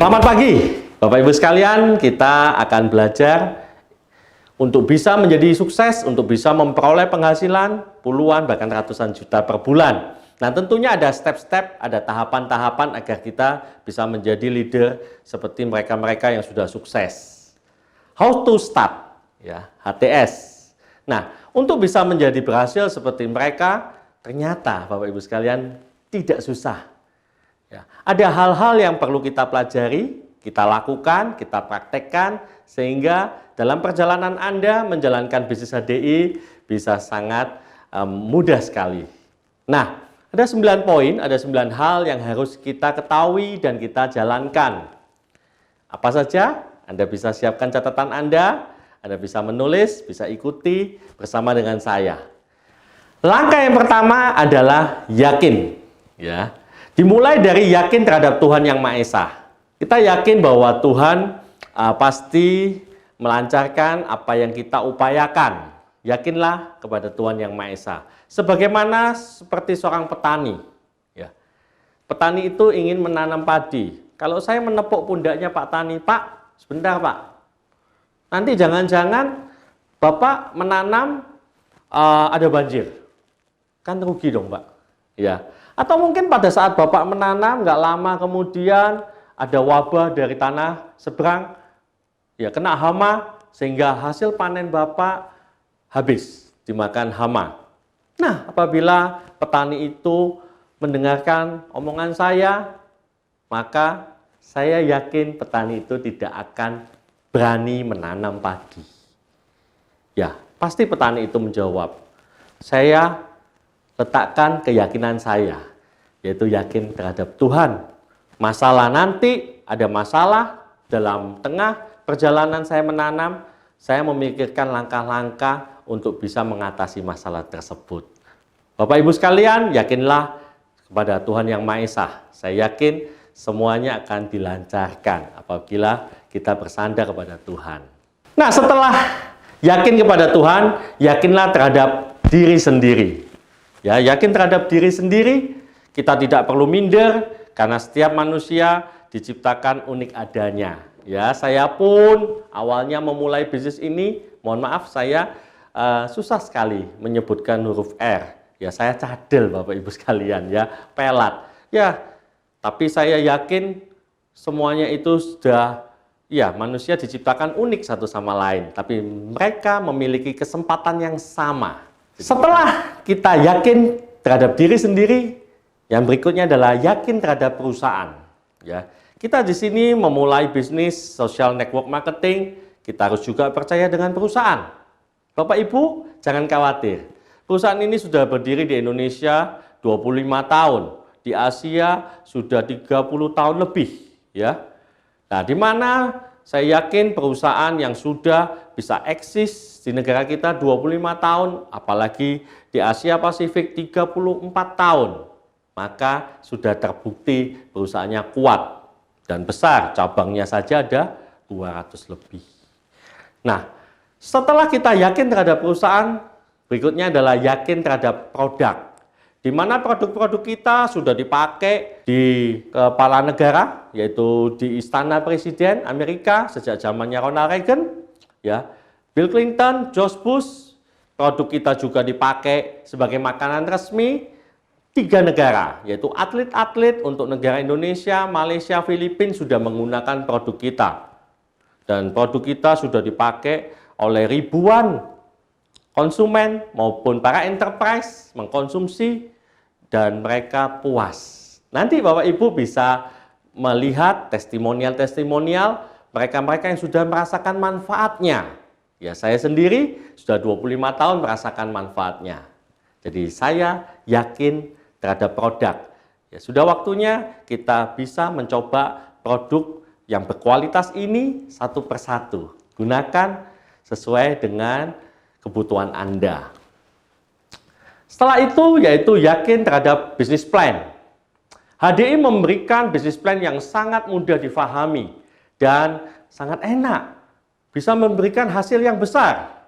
Selamat pagi, Bapak Ibu sekalian. Kita akan belajar untuk bisa menjadi sukses, untuk bisa memperoleh penghasilan puluhan bahkan ratusan juta per bulan. Nah, tentunya ada step-step, ada tahapan-tahapan agar kita bisa menjadi leader seperti mereka-mereka yang sudah sukses. How to start, ya, HTS. Nah, untuk bisa menjadi berhasil seperti mereka, ternyata Bapak Ibu sekalian tidak susah. Ya, ada hal-hal yang perlu kita pelajari, kita lakukan, kita praktekkan, sehingga dalam perjalanan Anda menjalankan bisnis HDI bisa sangat mudah sekali. Nah, ada 9 poin, ada 9 hal yang harus kita ketahui dan kita jalankan. Apa saja? Anda bisa siapkan catatan Anda bisa menulis, bisa ikuti bersama dengan saya. Langkah yang pertama adalah yakin, ya. Dimulai dari yakin terhadap Tuhan Yang Maha Esa. Kita yakin bahwa Tuhan pasti melancarkan apa yang kita upayakan. Yakinlah kepada Tuhan Yang Maha Esa. Sebagaimana seperti seorang petani. Ya. Petani itu ingin menanam padi. Kalau saya menepuk pundaknya Pak Tani, Pak, sebentar Pak. Nanti jangan-jangan Bapak menanam ada banjir. Kan rugi dong Pak. Ya. Atau mungkin pada saat Bapak menanam, nggak lama kemudian ada wabah dari tanah seberang, ya kena hama, sehingga hasil panen Bapak habis dimakan hama. Nah, apabila petani itu mendengarkan omongan saya, maka saya yakin petani itu tidak akan berani menanam padi. Ya, pasti petani itu menjawab, saya letakkan keyakinan saya, yaitu yakin terhadap Tuhan. Masalah nanti, ada masalah dalam tengah perjalanan saya menanam, saya memikirkan langkah-langkah untuk bisa mengatasi masalah tersebut. Bapak Ibu sekalian, yakinlah kepada Tuhan Yang Maha Esa. Saya yakin semuanya akan dilancarkan apabila kita bersandar kepada Tuhan. Nah, setelah yakin kepada Tuhan, yakinlah terhadap diri sendiri. Ya, yakin terhadap diri sendiri, kita tidak perlu minder karena setiap manusia diciptakan unik adanya. Ya, saya pun awalnya memulai bisnis ini, mohon maaf saya susah sekali menyebutkan huruf R. Ya, saya cadel Bapak Ibu sekalian ya, pelat. Ya, tapi saya yakin semuanya itu sudah, ya, manusia diciptakan unik satu sama lain, tapi mereka memiliki kesempatan yang sama. Setelah kita yakin terhadap diri sendiri, yang berikutnya adalah yakin terhadap perusahaan. Ya, kita di sini memulai bisnis social network marketing, kita harus juga percaya dengan perusahaan. Bapak Ibu, jangan khawatir. Perusahaan ini sudah berdiri di Indonesia 25 tahun, di Asia sudah 30 tahun lebih, ya. Nah, di mana saya yakin perusahaan yang sudah bisa eksis di negara kita 25 tahun, apalagi di Asia Pasifik 34 tahun, maka sudah terbukti perusahaannya kuat dan besar, cabangnya saja ada 200 lebih. Nah, setelah kita yakin terhadap perusahaan, berikutnya adalah yakin terhadap produk. Di mana produk-produk kita sudah dipakai di kepala negara, yaitu di Istana Presiden Amerika sejak zamannya Ronald Reagan, ya, Bill Clinton, George Bush. Produk kita juga dipakai sebagai makanan resmi 3 negara, yaitu atlet-atlet untuk negara Indonesia, Malaysia, Filipina sudah menggunakan produk kita. Dan produk kita sudah dipakai oleh ribuan konsumen maupun para enterprise mengkonsumsi dan mereka puas. Nanti Bapak Ibu bisa melihat testimonial-testimonial mereka-mereka yang sudah merasakan manfaatnya. Ya, saya sendiri sudah 25 tahun merasakan manfaatnya. Jadi saya yakin terhadap produk. Ya, sudah waktunya kita bisa mencoba produk yang berkualitas ini satu persatu. Gunakan sesuai dengan kebutuhan Anda. Setelah itu yaitu yakin terhadap bisnis plan. HDI memberikan bisnis plan yang sangat mudah difahami dan sangat enak. Bisa memberikan hasil yang besar.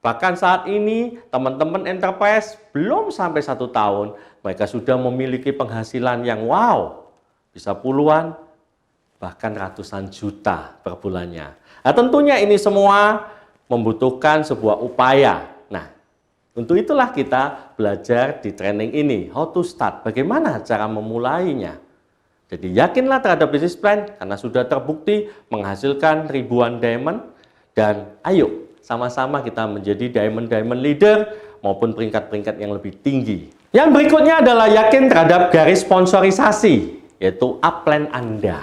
Bahkan saat ini teman-teman enterprise belum sampai 1 tahun, mereka sudah memiliki penghasilan yang wow. Bisa puluhan, bahkan ratusan juta per bulannya. Nah, tentunya ini semua membutuhkan sebuah upaya. Nah, untuk itulah kita belajar di training ini, how to start, bagaimana cara memulainya. Jadi yakinlah terhadap bisnis plan karena sudah terbukti menghasilkan ribuan diamond, dan ayo sama-sama kita menjadi diamond leader maupun peringkat-peringkat yang lebih tinggi. Yang berikutnya adalah yakin terhadap garis sponsorisasi, yaitu upline Anda.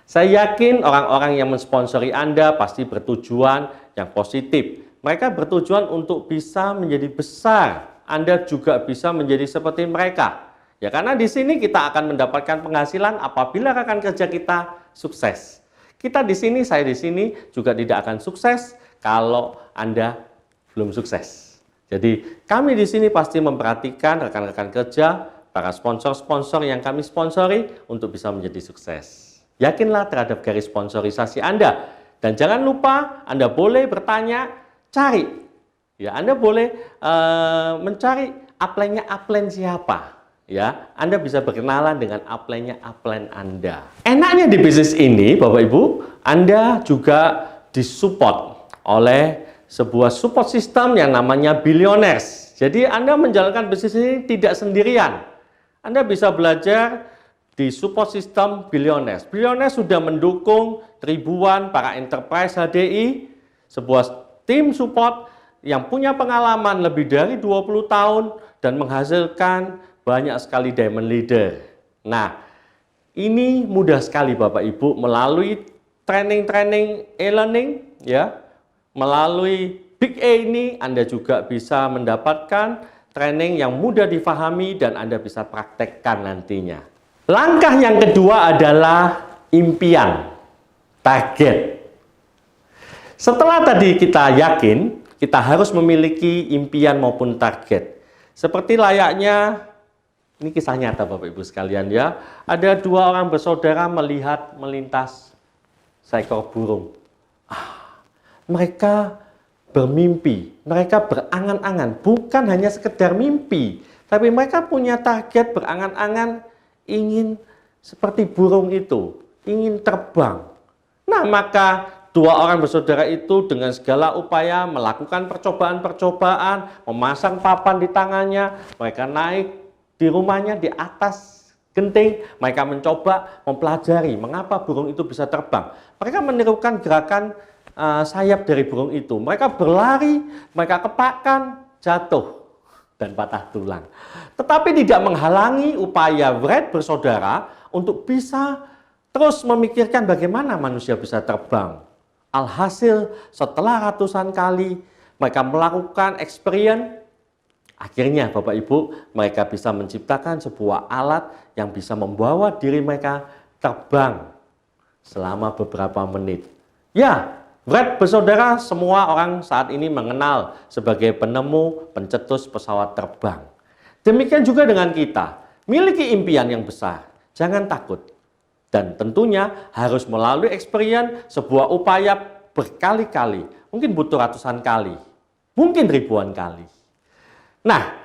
Saya yakin orang-orang yang mensponsori Anda pasti bertujuan yang positif. Mereka bertujuan untuk bisa menjadi besar. Anda juga bisa menjadi seperti mereka. Ya, karena di sini kita akan mendapatkan penghasilan apabila rekan kerja kita sukses. Kita di sini, saya di sini juga tidak akan sukses kalau Anda belum sukses. Jadi kami di sini pasti memperhatikan rekan-rekan kerja, para sponsor-sponsor yang kami sponsori untuk bisa menjadi sukses. Yakinlah terhadap garis sponsorisasi Anda. Dan jangan lupa Anda boleh bertanya, cari. Ya, Anda boleh mencari upline siapa. Ya, Anda bisa berkenalan dengan upline Anda. Enaknya di bisnis ini, Bapak Ibu, Anda juga disupport oleh sebuah support system yang namanya Billionaires. Jadi Anda menjalankan bisnis ini tidak sendirian. Anda bisa belajar di support system Billionaires. Billionaires sudah mendukung ribuan para enterprise HDI, sebuah tim support yang punya pengalaman lebih dari 20 tahun dan menghasilkan banyak sekali diamond leader. Nah, ini mudah sekali Bapak Ibu melalui training e-learning, ya. Melalui Big A ini Anda juga bisa mendapatkan training yang mudah difahami dan Anda bisa praktekkan nantinya. Langkah yang kedua adalah impian, target. Setelah tadi kita yakin, kita harus memiliki impian maupun target. Seperti layaknya, ini kisah nyata Bapak Ibu sekalian ya, ada dua orang bersaudara melihat melintas seekor burung. Mereka bermimpi, mereka berangan-angan, bukan hanya sekedar mimpi, tapi mereka punya target berangan-angan ingin seperti burung itu, ingin terbang. Nah, maka dua orang bersaudara itu dengan segala upaya melakukan percobaan-percobaan, memasang papan di tangannya, mereka naik di rumahnya di atas genting, mereka mencoba mempelajari mengapa burung itu bisa terbang. Mereka menirukan gerakan sayap dari burung itu. Mereka berlari, mereka kepakan, jatuh, dan patah tulang. Tetapi tidak menghalangi upaya Wright bersaudara untuk bisa terus memikirkan bagaimana manusia bisa terbang. Alhasil setelah ratusan kali mereka melakukan experience, akhirnya Bapak Ibu mereka bisa menciptakan sebuah alat yang bisa membawa diri mereka terbang selama beberapa menit. Ya, Wright bersaudara semua orang saat ini mengenal sebagai penemu pencetus pesawat terbang. Demikian juga dengan kita, miliki impian yang besar, jangan takut. Dan tentunya harus melalui experience sebuah upaya berkali-kali, mungkin butuh ratusan kali, mungkin ribuan kali. Nah,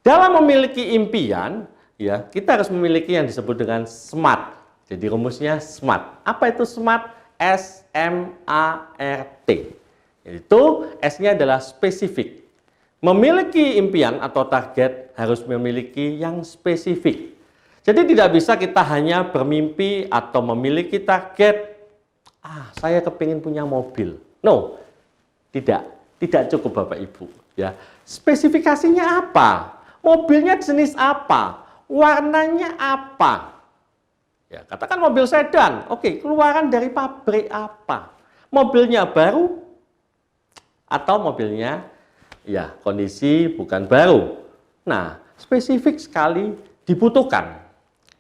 dalam memiliki impian, ya kita harus memiliki yang disebut dengan SMART. Jadi rumusnya SMART. Apa itu SMART? SMART. Yaitu S-nya adalah spesifik. Memiliki impian atau target harus memiliki yang spesifik. Jadi tidak bisa kita hanya bermimpi atau memiliki target, saya kepingin punya mobil. No, tidak cukup Bapak Ibu. Ya, spesifikasinya apa? Mobilnya jenis apa? Warnanya apa? Ya, katakan mobil sedan, oke, keluaran dari pabrik apa? Mobilnya baru atau mobilnya ya kondisi bukan baru. Nah, spesifik sekali dibutuhkan.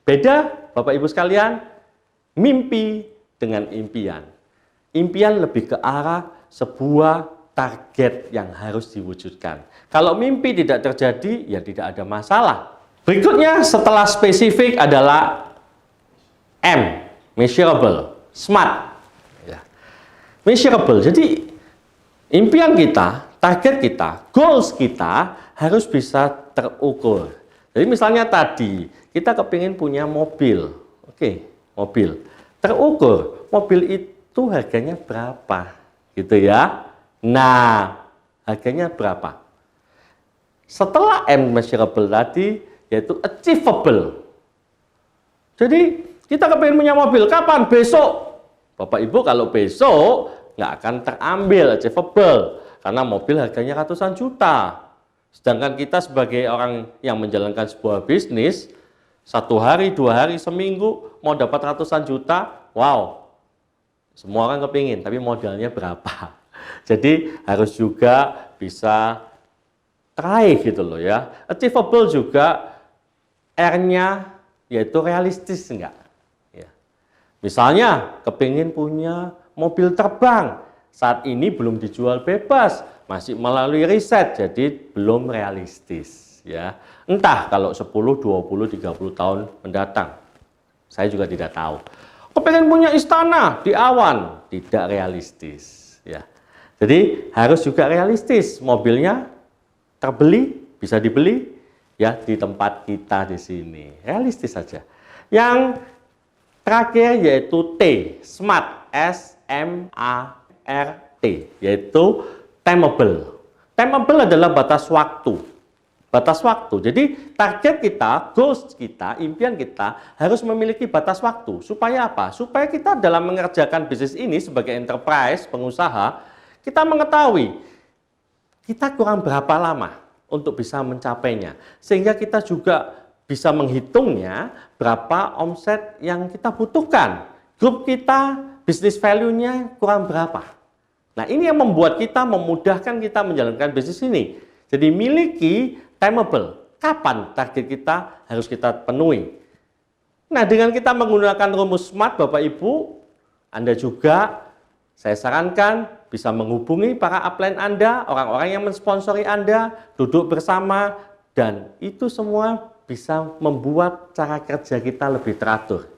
Beda Bapak Ibu sekalian, mimpi dengan impian. Impian lebih ke arah sebuah target yang harus diwujudkan. Kalau mimpi tidak terjadi, ya tidak ada masalah. Berikutnya setelah spesifik adalah M, measurable, SMART. Ya. Measurable, jadi impian kita, target kita, goals kita harus bisa terukur. Jadi misalnya tadi, kita kepingin punya mobil. Oke, mobil. terukur mobil itu harganya berapa, gitu ya. Nah, harganya berapa? Setelah M measurable tadi, yaitu achievable. Jadi kita kepengen punya mobil, kapan? Besok. Bapak Ibu kalau besok nggak akan terambil achievable, karena mobil harganya ratusan juta. Sedangkan kita sebagai orang yang menjalankan sebuah bisnis, 1 hari, 2 hari, seminggu mau dapat ratusan juta, wow, semua orang kepingin, tapi modalnya berapa? Jadi harus juga bisa teraih gitu loh ya. Achievable juga R-nya yaitu realistis enggak? Ya. Misalnya kepingin punya mobil terbang, saat ini belum dijual bebas, masih melalui riset, jadi belum realistis ya. Entah kalau 10, 20, 30 tahun mendatang, saya juga tidak tahu. Kepengen punya istana di awan, tidak realistis ya. Jadi harus juga realistis, mobilnya terbeli, bisa dibeli ya di tempat kita di sini. Realistis saja. Yang terakhir yaitu T, SMART, S-M-A-R-T, yaitu timeable. Timeable adalah batas waktu. Batas waktu. Jadi target kita, goals kita, impian kita harus memiliki batas waktu. Supaya apa? Supaya kita dalam mengerjakan bisnis ini sebagai enterprise, pengusaha, kita mengetahui kita kurang berapa lama untuk bisa mencapainya. Sehingga kita juga bisa menghitungnya berapa omset yang kita butuhkan. Grup kita, bisnis value-nya kurang berapa. Nah, ini yang membuat kita, memudahkan kita menjalankan bisnis ini. Jadi miliki timeable. Kapan target kita harus kita penuhi. Nah, dengan kita menggunakan rumus SMART, Bapak Ibu, Anda juga, saya sarankan bisa menghubungi para upline Anda, orang-orang yang mensponsori Anda, duduk bersama, dan itu semua bisa membuat cara kerja kita lebih teratur.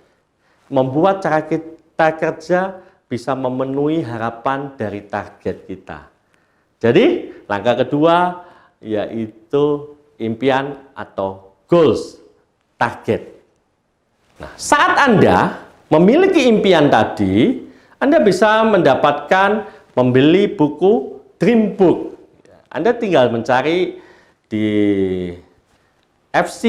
Membuat cara kita kerja bisa memenuhi harapan dari target kita. Jadi, langkah kedua yaitu impian atau goals, target. Nah, saat Anda memiliki impian tadi, Anda bisa mendapatkan, membeli buku Dream Book. Anda tinggal mencari di FC,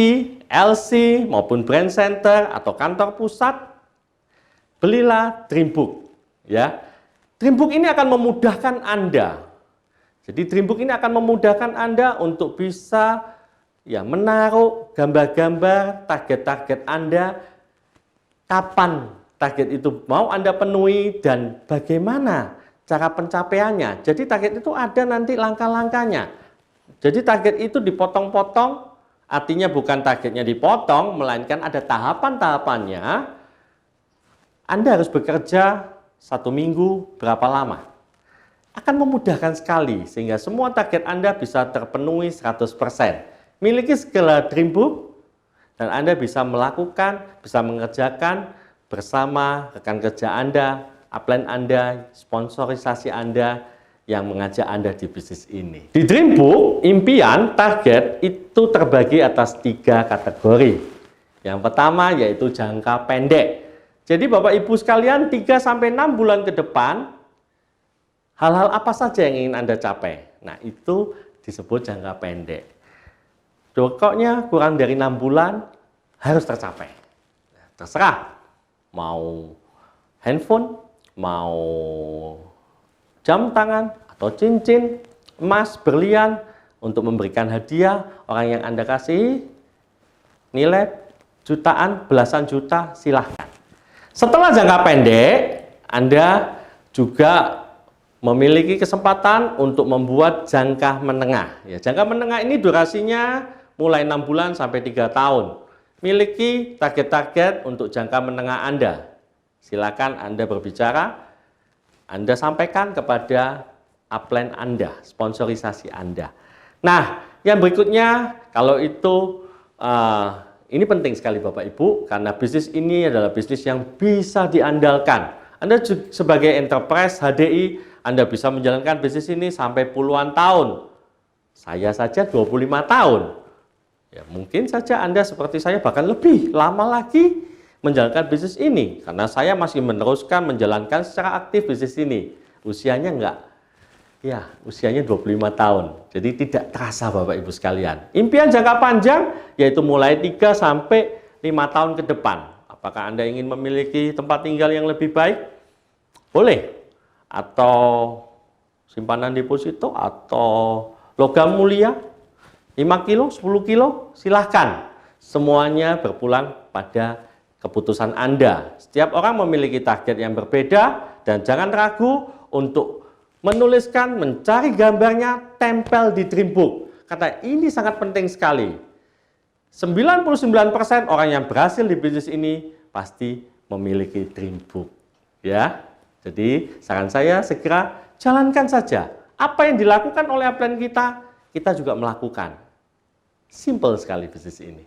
LC, maupun Brand Center atau kantor pusat, belilah Dream Book. Ya, Dream Book ini akan memudahkan Anda. Jadi Dream Book ini akan memudahkan Anda untuk bisa ya menaruh gambar-gambar target-target Anda, kapan target itu mau Anda penuhi dan bagaimana cara pencapaiannya. Jadi target itu ada nanti langkah-langkahnya. Jadi target itu dipotong-potong, artinya bukan targetnya dipotong, melainkan ada tahapan-tahapannya. Anda harus bekerja 1 minggu berapa lama. Akan memudahkan sekali sehingga semua target Anda bisa terpenuhi 100%. Miliki segala Dream Book dan Anda bisa melakukan, bisa mengerjakan bersama rekan kerja Anda, upline Anda, sponsorisasi Anda yang mengajak Anda di bisnis ini. Di Dream Book, impian, target itu terbagi atas 3 kategori. Yang pertama yaitu jangka pendek. Jadi Bapak Ibu sekalian 3-6 bulan ke depan, hal-hal apa saja yang ingin Anda capai? Nah, itu disebut jangka pendek. Pokoknya kurang dari 6 bulan harus tercapai. Terserah, mau handphone, mau jam tangan, atau cincin, emas, berlian, untuk memberikan hadiah orang yang Anda kasih, nilai jutaan, belasan juta, silahkan. Setelah jangka pendek, Anda juga memiliki kesempatan untuk membuat jangka menengah. Ya, jangka menengah ini durasinya mulai 6 bulan sampai 3 tahun. Miliki target-target untuk jangka menengah Anda. Silakan Anda berbicara, Anda sampaikan kepada upline Anda, sponsorisasi Anda. Nah, yang berikutnya, kalau itu ini penting sekali Bapak Ibu, karena bisnis ini adalah bisnis yang bisa diandalkan. Anda sebagai enterprise HDI, Anda bisa menjalankan bisnis ini sampai puluhan tahun. Saya saja 25 tahun. Ya, mungkin saja Anda seperti saya bahkan lebih lama lagi menjalankan bisnis ini? Karena saya masih meneruskan menjalankan secara aktif bisnis ini. Usianya enggak, ya usianya 25 tahun. Jadi tidak terasa Bapak Ibu sekalian. Impian jangka panjang yaitu mulai 3 sampai 5 tahun ke depan. Apakah Anda ingin memiliki tempat tinggal yang lebih baik? Boleh. Atau simpanan deposito atau logam mulia 5 kilo, 10 kilo, silahkan. Semuanya berpulang pada keputusan Anda. Setiap orang memiliki target yang berbeda dan jangan ragu untuk menuliskan, mencari gambarnya, tempel di Dreambook. Kata ini sangat penting sekali. 99% orang yang berhasil di bisnis ini pasti memiliki Dreambook. Ya. Jadi saran saya segera jalankan saja. Apa yang dilakukan oleh upline kita juga melakukan. Simple sekali bisnis ini.